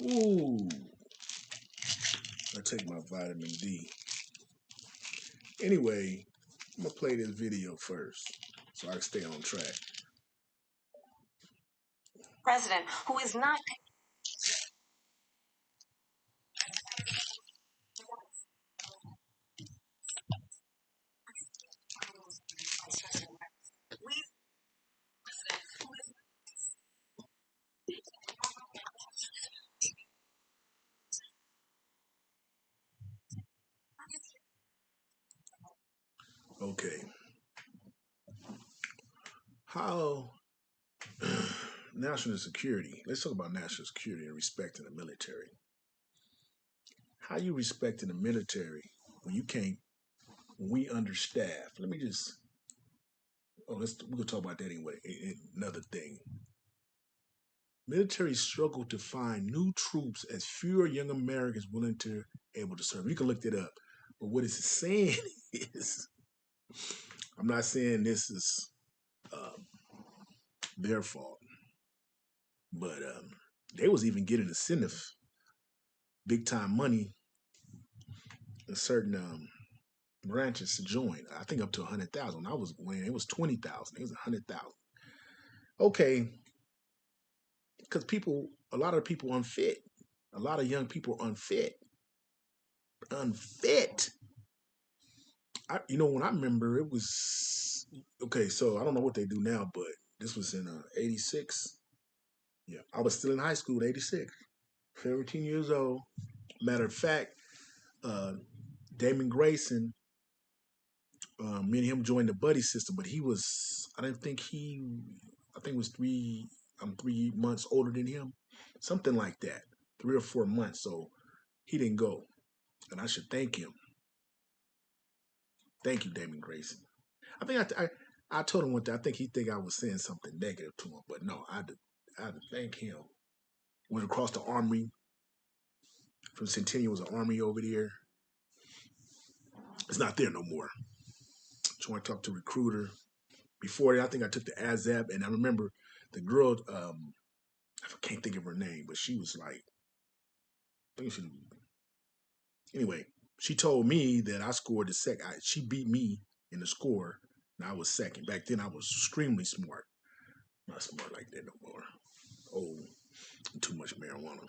Ooh, I take my vitamin D. Anyway, I'm gonna play this video first so I can stay on track. President, who is not. Okay, how national security. Let's talk about national security and respecting the military. How you respecting the military when you can't? When we understaffed. Let me just. Oh, we're gonna talk about that anyway. Another thing. Military struggle to find new troops as fewer young Americans willing to able to serve. You can look that up. But what it's saying is, I'm not saying this is um, their fault, but they was even getting incentive, big time money in certain branches to join. I think up to 100,000. I was when it was 20,000. It was 100,000. Okay, because a lot of people unfit. A lot of young people are unfit. Unfit. When I remember, it was okay. So I don't know what they do now, but this was in '86. Yeah, I was still in high school in '86, 17 years old. Matter of fact, uh, Damon Grayson, me and him joined the buddy system, but he was, I didn't think he, I think it was I'm 3 months older than him, something like that, 3 or 4 months. So he didn't go, and I should thank him. Thank you, Damon Grayson. I think I told him one thing. I think he think I was saying something negative to him, but no, I had to thank him. Went across the army from Centennial was an army over there. It's not there no more. Trying to talk to recruiter. Before that, I think I took the ASAP, and I remember the girl. I can't think of her name, but she was like, I think she. Anyway, she told me that I scored the second. She beat me in the score, and I was second. Back then, I was extremely smart. Not smart like that no more. Oh, too much marijuana.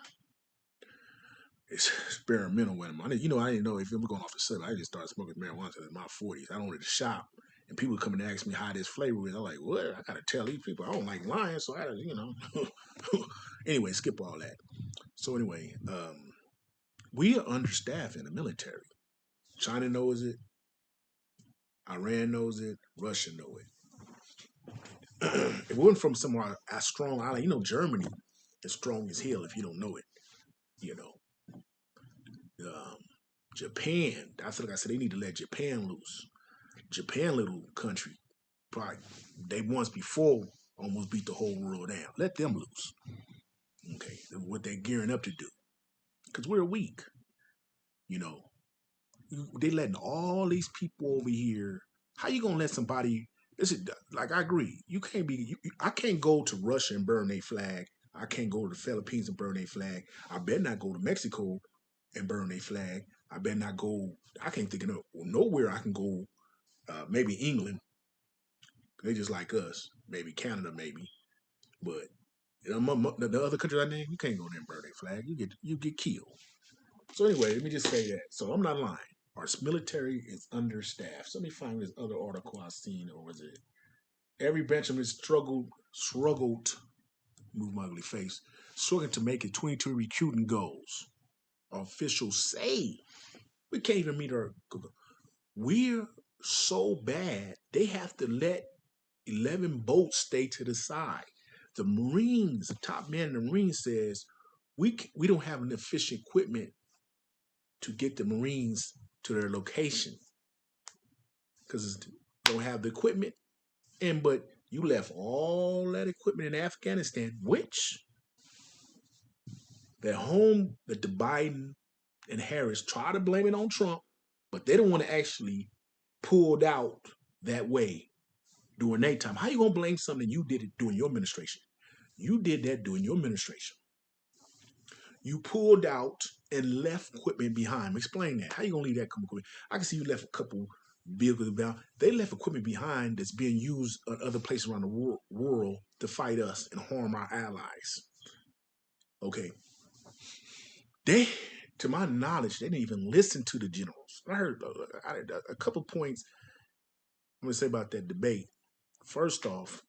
It's experimental with them. I didn't know if we were going off the sudden. I just started smoking marijuana in my 40s. I don't really shop. And people come and ask me how this flavor is. I'm like, what? I got to tell these people I don't like lying. So anyway, skip all that. So anyway, we are understaffed in the military. China knows it. Iran knows it. Russia knows it. If it wasn't from somewhere as strong island, Germany is strong as hell if you don't know it. You know, um, Japan. That's like I said. They need to let Japan loose. Japan, little country, probably they once before almost beat the whole world down. Let them loose. Okay, what they're gearing up to do, because we're weak. You know, they letting all these people over here. How you gonna let somebody? This is like I agree. You can't be. I can't go to Russia and burn their flag. I can't go to the Philippines and burn their flag. I better not go to Mexico and burn their flag. I better not go. I can't think of nowhere I can go. Maybe England. They just like us. Maybe Canada. Maybe, but the other countries I name, you can't go there and burn their flag. You get killed. So anyway, let me just say that. So I'm not lying. Our military is understaffed. So let me find this other article I seen, or was it every Benjamin struggled, move my ugly face, struggling to make it 22 recruiting goals. Our officials say we can't even meet our. We're so bad they have to let 11 boats stay to the side. The Marines, the top man in the Marines says we don't have enough efficient equipment to get the Marines to their location because don't have the equipment. But you left all that equipment in Afghanistan, which that the Biden and Harris try to blame it on Trump, but they don't want to actually pull it out that way during their time. How you gonna blame something you did it during your administration? You did that during your administration. You pulled out and left equipment behind. Explain that. How you gonna leave that equipment? I can see you left a couple vehicles behind. They left equipment behind that's being used in other places around the world to fight us and harm our allies. Okay, they, to my knowledge, they didn't even listen to the generals. I heard a couple points I'm gonna say about that debate. First off,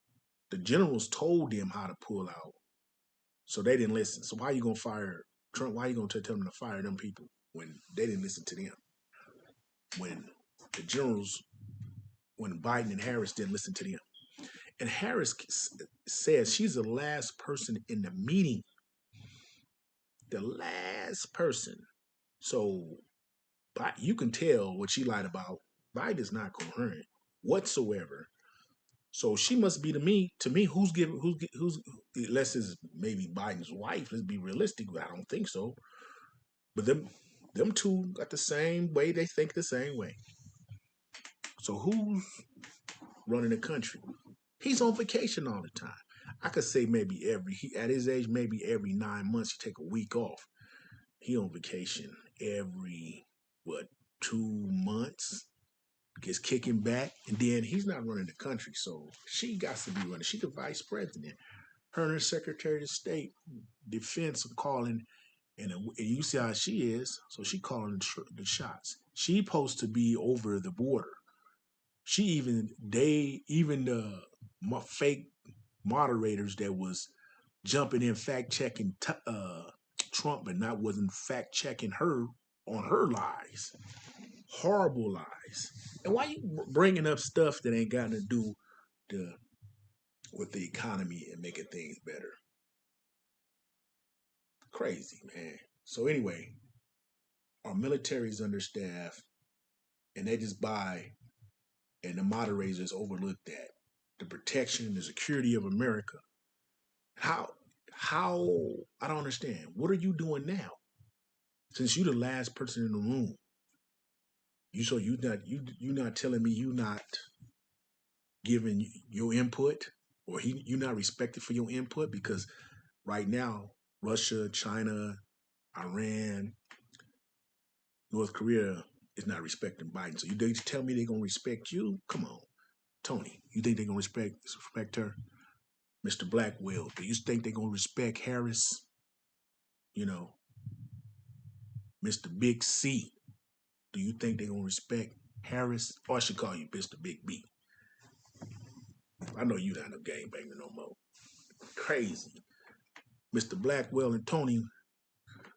the generals told them how to pull out, so they didn't listen. So why are you gonna fire Trump? Why are you gonna tell them to fire them people when they didn't listen to them? When the generals, when Biden and Harris didn't listen to them, and Harris says she's the last person in the meeting, the last person. So you can tell what she lied about. Biden is not coherent whatsoever. So she must be to me who's giving who's unless it's maybe Biden's wife. Let's be realistic. I don't think so. But them two got the same way. They think the same way. So who's running the country? He's on vacation all the time. I could say maybe at his age, maybe every 9 months he take a week off. He on vacation every what 2 months, gets kicking back, and then he's not running the country. So she got to be running. She the vice president. Her and her secretary of state, defense are calling, and you see how she is. So she calling the shots. She supposed to be over the border. She even the fake moderators that was jumping in fact checking Trump, but not wasn't fact checking her on her lies, horrible lies. And why you bringing up stuff that ain't got to do the, with the economy and making things better? Crazy, man. So anyway, our military is understaffed, and they just buy, and the moderators overlook that. The protection, the security of America. How how I don't understand. What are you doing now? Since you the last person in the room, you not telling me you not giving your input, or you not respected for your input, because right now Russia, China, Iran, North Korea is not respecting Biden. So they tell me they're gonna respect you? Come on, Tony. You think they're gonna respect her? Mr. Blackwell, do you think they're gonna respect Harris? You know, Mr. Big C. Do you think they're gonna respect Harris? Or I should call you Mr. Big B. I know you not no game banger no more. Crazy. Mr. Blackwell and Tony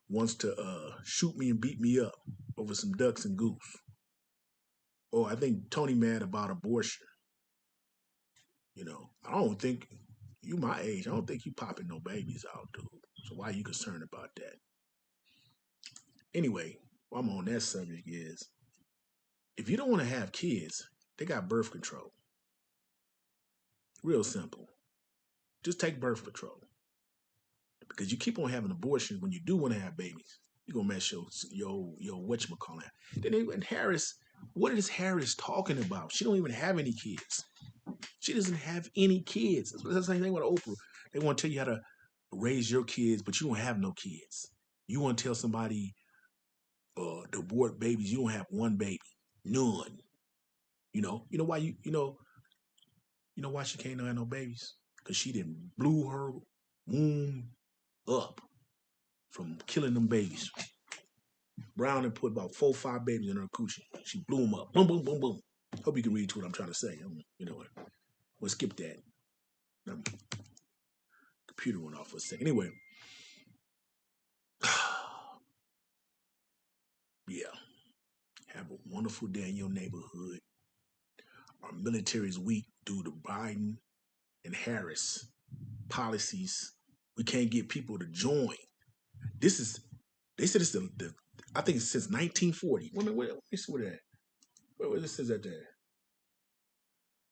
wants to shoot me and beat me up over some ducks and goose. Oh, I think Tony mad about abortion. I don't think you my age. I don't think you popping no babies out, dude. So why are you concerned about that? Anyway, while I'm on that subject is, if you don't want to have kids, they got birth control. Real simple. Just take birth control. Because you keep on having abortions when you do want to have babies. You're gonna mess your whatchamacallit. Then even Harris, what is Harris talking about? She don't even have any kids. She doesn't have any kids. That's the same thing with Oprah. They want to tell you how to raise your kids, but you don't have no kids. You want to tell somebody to abort babies, you don't have one baby. None. You know why you know why she can't have no babies? Because she didn't blew her womb up from killing them babies. Brown and put about 4 or 5 babies in her coochie. She blew them up. Boom, boom, boom, boom. Hope you can read to what I'm trying to say. We'll skip that. Computer went off for a second. Anyway, yeah. Have a wonderful day in your neighborhood. Our military is weak due to Biden and Harris policies. We can't get people to join. They said it's I think it's since 1940. Let me see what that. Where it says that there.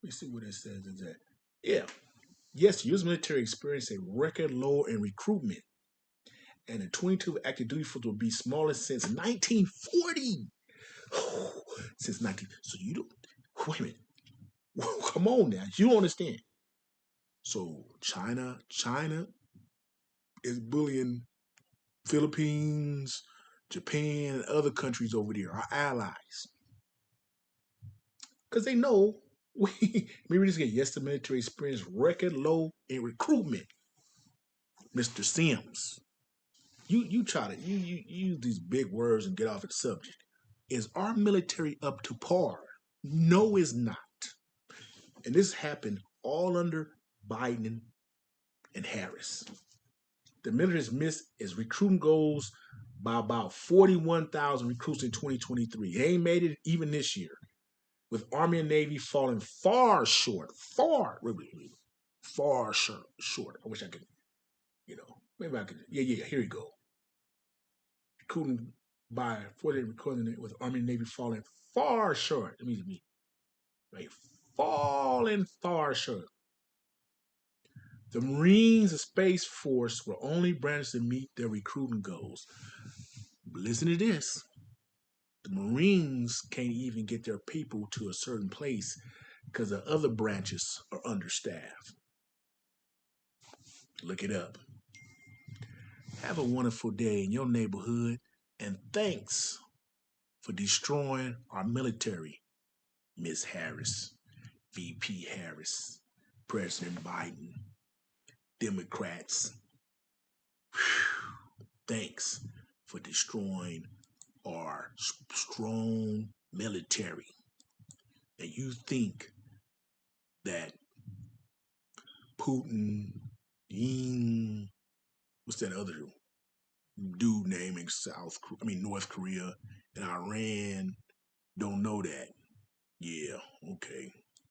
Let me see what it says is that. Yeah. Yes, U.S. military experienced a record low in recruitment, and the 22 active duty force will be smallest since 1940. Since 19. So you don't. Wait a minute. Come on now. You don't understand. So China is bullying Philippines, Japan, and other countries over there, our allies. Because they know we just get yes, the military experience record low in recruitment. Mr. Sims, you try to you use these big words and get off the subject. Is our military up to par? No, it's not. And this happened all under Biden and Harris. The military has missed its recruiting goals by about 41,000 recruits in 2023. They ain't made it even this year, with Army and Navy falling far short. I wish I could, maybe I could. Yeah. Here you go. Recruiting by 48 recruiting with Army and Navy falling far short. It means me, right? Falling far short. The Marines and Space Force were only branches to meet their recruiting goals. But listen to this. The Marines can't even get their people to a certain place because the other branches are understaffed. Look it up. Have a wonderful day in your neighborhood, and thanks for destroying our military, Miss Harris, VP Harris, President Biden, Democrats. Thanks for destroying our strong military. And you think that Putin, Ying, what's that other dude naming North Korea and Iran don't know that? Yeah, okay.